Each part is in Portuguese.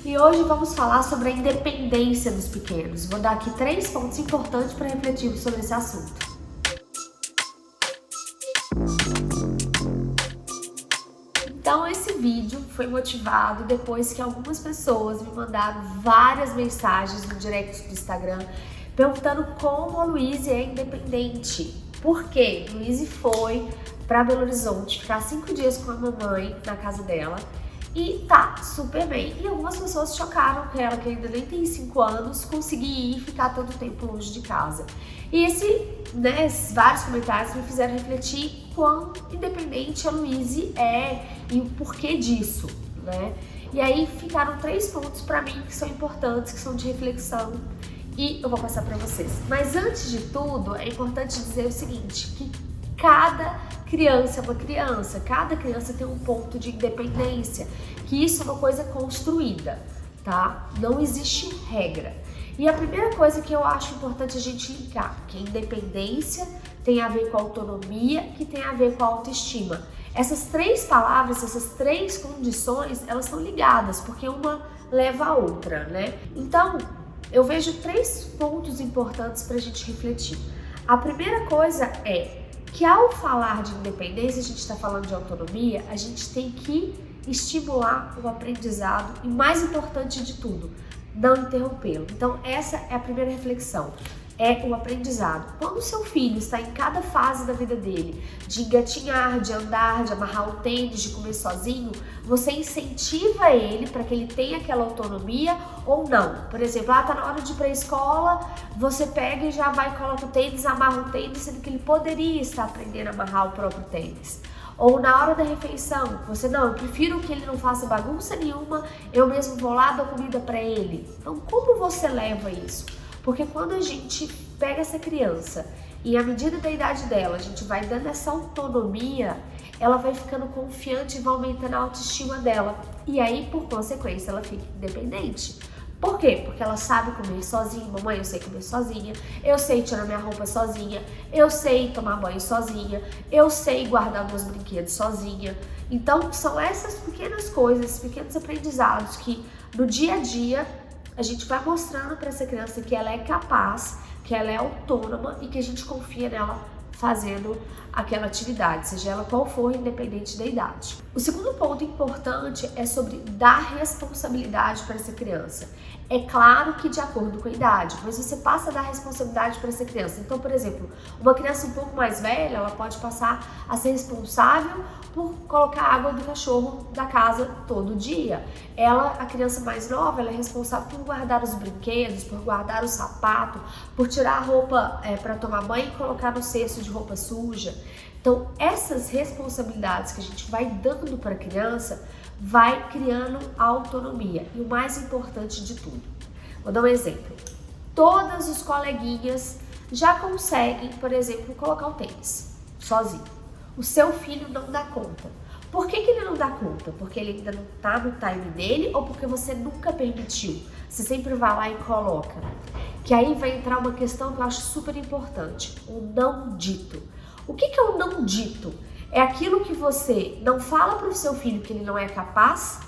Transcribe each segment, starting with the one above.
E hoje vamos falar sobre a independência dos pequenos. Vou dar aqui 3 pontos importantes para refletir sobre esse assunto. Então esse vídeo foi motivado depois que algumas pessoas me mandaram várias mensagens no direct do Instagram perguntando como a Luíse é independente. Por quê? Luíse foi para Belo Horizonte ficar 5 dias com a mamãe na casa dela e tá super bem. E algumas pessoas chocaram com ela, que ainda nem tem 5 anos, conseguir ir e ficar tanto tempo longe de casa. E esses vários comentários me fizeram refletir quão independente a Luíse é e o porquê disso, né? E aí ficaram 3 pontos para mim que são importantes, que são de reflexão, e eu vou passar para vocês. Mas antes de tudo, é importante dizer o seguinte, que cada criança é uma criança, cada criança tem um ponto de independência, que isso é uma coisa construída, tá? Não existe regra. E a primeira coisa que eu acho importante a gente linkar, que a independência tem a ver com a autonomia, que tem a ver com a autoestima. Essas 3 palavras, essas 3 condições, elas estão ligadas, porque uma leva a outra, né? Então, eu vejo 3 pontos importantes para a gente refletir. A primeira coisa é que ao falar de independência, a gente está falando de autonomia, a gente tem que estimular o aprendizado e, mais importante de tudo, não interrompê-lo. Então essa é a primeira reflexão, é o aprendizado. Quando o seu filho está em cada fase da vida dele, de engatinhar, de andar, de amarrar o tênis, de comer sozinho, você incentiva ele para que ele tenha aquela autonomia ou não. Por exemplo, tá na hora de ir para a escola, você pega e já vai, coloca o tênis, amarra o tênis, sendo que ele poderia estar aprendendo a amarrar o próprio tênis. Ou na hora da refeição, eu prefiro que ele não faça bagunça nenhuma, eu mesmo vou lá dar comida para ele. Então, como você leva isso? Porque quando a gente pega essa criança e à medida da idade dela, a gente vai dando essa autonomia, ela vai ficando confiante e vai aumentando a autoestima dela. E aí, por consequência, ela fica independente. Por quê? Porque ela sabe comer sozinha. Mamãe, eu sei comer sozinha, eu sei tirar minha roupa sozinha, eu sei tomar banho sozinha, eu sei guardar meus brinquedos sozinha. Então, são essas pequenas coisas, esses pequenos aprendizados que no dia a dia a gente vai mostrando para essa criança que ela é capaz, que ela é autônoma e que a gente confia nela fazendo aquela atividade, seja ela qual for, independente da idade. O segundo ponto importante é sobre dar responsabilidade para essa criança. É claro que de acordo com a idade, mas você passa a dar responsabilidade para essa criança. Então, por exemplo, uma criança um pouco mais velha, ela pode passar a ser responsável por colocar água do cachorro da casa todo dia. A criança mais nova, ela é responsável por guardar os brinquedos, por guardar o sapato, por tirar a roupa para tomar banho e colocar no cesto de roupa suja. Então, essas responsabilidades que a gente vai dando para a criança vai criando autonomia. E o mais importante de tudo, vou dar um exemplo. Todos os coleguinhas já conseguem, por exemplo, colocar o tênis sozinho. O seu filho não dá conta. Por que ele não dá conta? Porque ele ainda não está no time dele ou porque você nunca permitiu? Você sempre vai lá e coloca. Que aí vai entrar uma questão que eu acho super importante, o não dito. O que é o não dito? É aquilo que você não fala para o seu filho que ele não é capaz,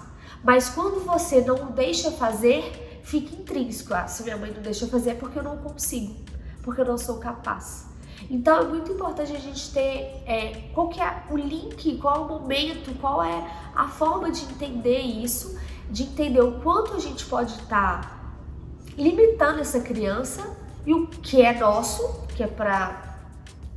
mas quando você não o deixa fazer, fica intrínseco. Se minha mãe não deixa fazer é porque eu não consigo, porque eu não sou capaz. Então é muito importante a gente ter qual que é o link, qual é o momento, qual é a forma de entender isso, de entender o quanto a gente pode estar limitando essa criança e o que é nosso, que é para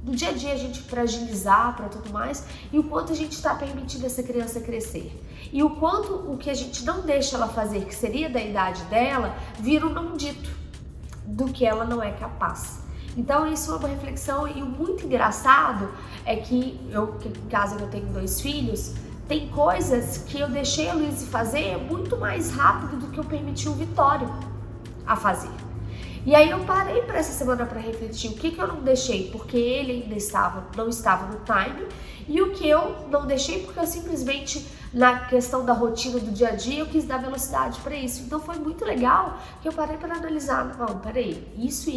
no dia a dia a gente fragilizar, para tudo mais, e o quanto a gente está permitindo essa criança crescer. E o quanto o que a gente não deixa ela fazer, que seria da idade dela, vira um não dito do que ela não é capaz. Então isso é uma reflexão, e o muito engraçado é que em casa eu tenho 2 filhos, tem coisas que eu deixei a Luíse fazer muito mais rápido do que eu permiti o Vitório a fazer. E aí eu parei para essa semana para refletir o que eu não deixei porque ele ainda não estava no time, e o que eu não deixei porque eu simplesmente, na questão da rotina do dia a dia, eu quis dar velocidade para isso. Então foi muito legal que eu parei para analisar, não, peraí, isso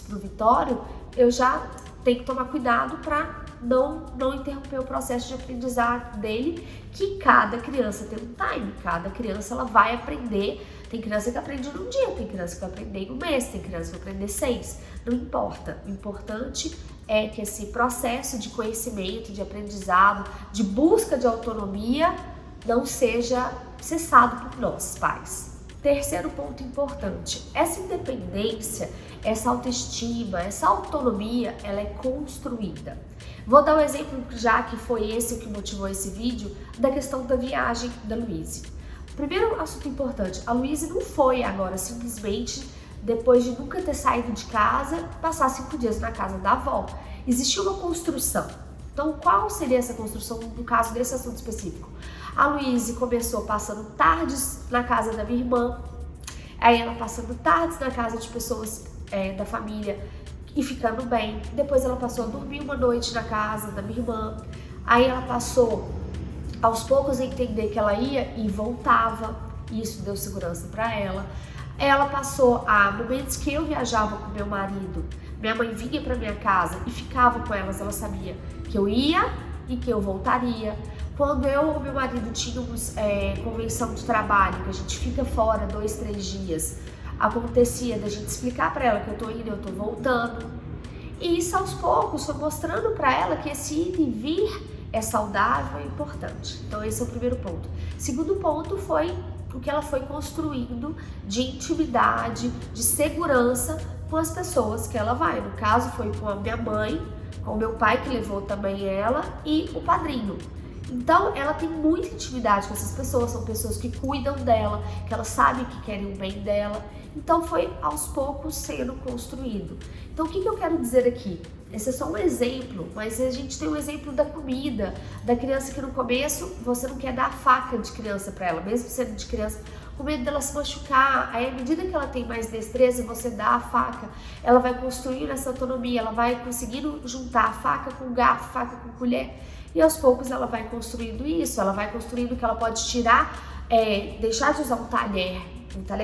pro Vitório, eu já tenho que tomar cuidado para não interromper o processo de aprendizado dele, que cada criança tem um time, cada criança ela vai aprender Tem criança que aprende num dia, tem criança que vai aprender em um mês, tem criança que vai aprender 6. Não importa. O importante é que esse processo de conhecimento, de aprendizado, de busca de autonomia não seja cessado por nós, pais. Terceiro ponto importante, essa independência, essa autoestima, essa autonomia, ela é construída. Vou dar um exemplo, já que foi esse o que motivou esse vídeo, da questão da viagem da Luíse. Primeiro assunto importante, a Luíse não foi agora simplesmente, depois de nunca ter saído de casa, passar 5 dias na casa da avó. Existiu uma construção. Então, qual seria essa construção no caso desse assunto específico? A Luíse começou passando tardes na casa da minha irmã, aí ela passando tardes na casa de pessoas da família e ficando bem. Depois ela passou a dormir uma noite na casa da minha irmã, aí ela passou aos poucos a entender que ela ia e voltava, e isso deu segurança para ela. Ela passou a momentos que eu viajava com meu marido, minha mãe vinha para minha casa e ficava com elas, ela sabia que eu ia e que eu voltaria. Quando eu ou meu marido tínhamos convenção de trabalho, que a gente fica fora 2, 3 dias, acontecia da gente explicar para ela que eu tô indo, eu tô voltando. E isso aos poucos foi mostrando para ela que esse ir e vir é saudável e importante. Então esse é o primeiro ponto. Segundo ponto foi o que ela foi construindo de intimidade, de segurança com as pessoas que ela vai. No caso foi com a minha mãe, com o meu pai que levou também ela e o padrinho. Então ela tem muita intimidade com essas pessoas, são pessoas que cuidam dela, que ela sabe que querem o bem dela. Então foi aos poucos sendo construído. Então o que eu quero dizer aqui? Esse é só um exemplo, mas a gente tem um exemplo da comida, da criança que no começo você não quer dar a faca de criança para ela, mesmo sendo de criança, com medo dela se machucar. Aí à medida que ela tem mais destreza, você dá a faca, ela vai construindo essa autonomia, ela vai conseguindo juntar a faca com garfo, faca com colher, e aos poucos ela vai construindo isso, ela vai construindo que ela pode tirar, deixar de usar um talher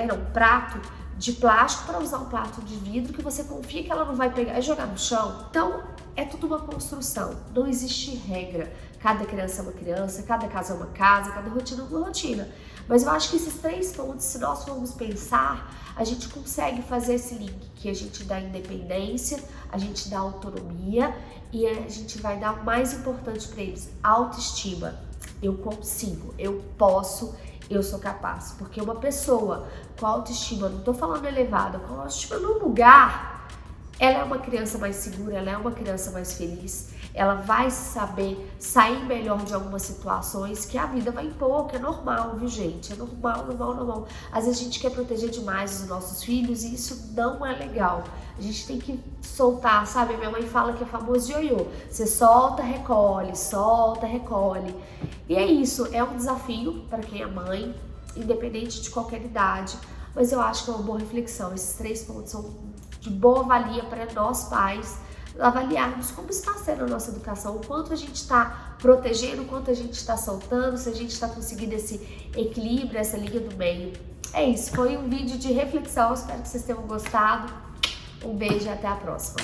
não, um prato de plástico para usar um prato de vidro que você confia que ela não vai pegar e jogar no chão. Então, é tudo uma construção, não existe regra. Cada criança é uma criança, cada casa é uma casa, cada rotina é uma rotina. Mas eu acho que esses 3 pontos, se nós formos pensar, a gente consegue fazer esse link, que a gente dá independência, a gente dá autonomia e a gente vai dar o mais importante para eles, autoestima. Eu consigo, eu posso, eu sou capaz. Porque uma pessoa com autoestima, não tô falando elevada, com autoestima num lugar, ela é uma criança mais segura, ela é uma criança mais feliz, ela vai saber sair melhor de algumas situações que a vida vai impor, que é normal, viu gente? É normal. Às vezes a gente quer proteger demais os nossos filhos e isso não é legal. A gente tem que soltar, sabe? Minha mãe fala que é famoso ioiô. Você solta, recolhe. E é isso, é um desafio para quem é mãe, independente de qualquer idade, mas eu acho que é uma boa reflexão. Esses 3 pontos são de boa valia para nós pais, avaliarmos como está sendo a nossa educação, o quanto a gente está protegendo, o quanto a gente está soltando, se a gente está conseguindo esse equilíbrio, essa linha do meio. É isso, foi um vídeo de reflexão, espero que vocês tenham gostado. Um beijo e até a próxima.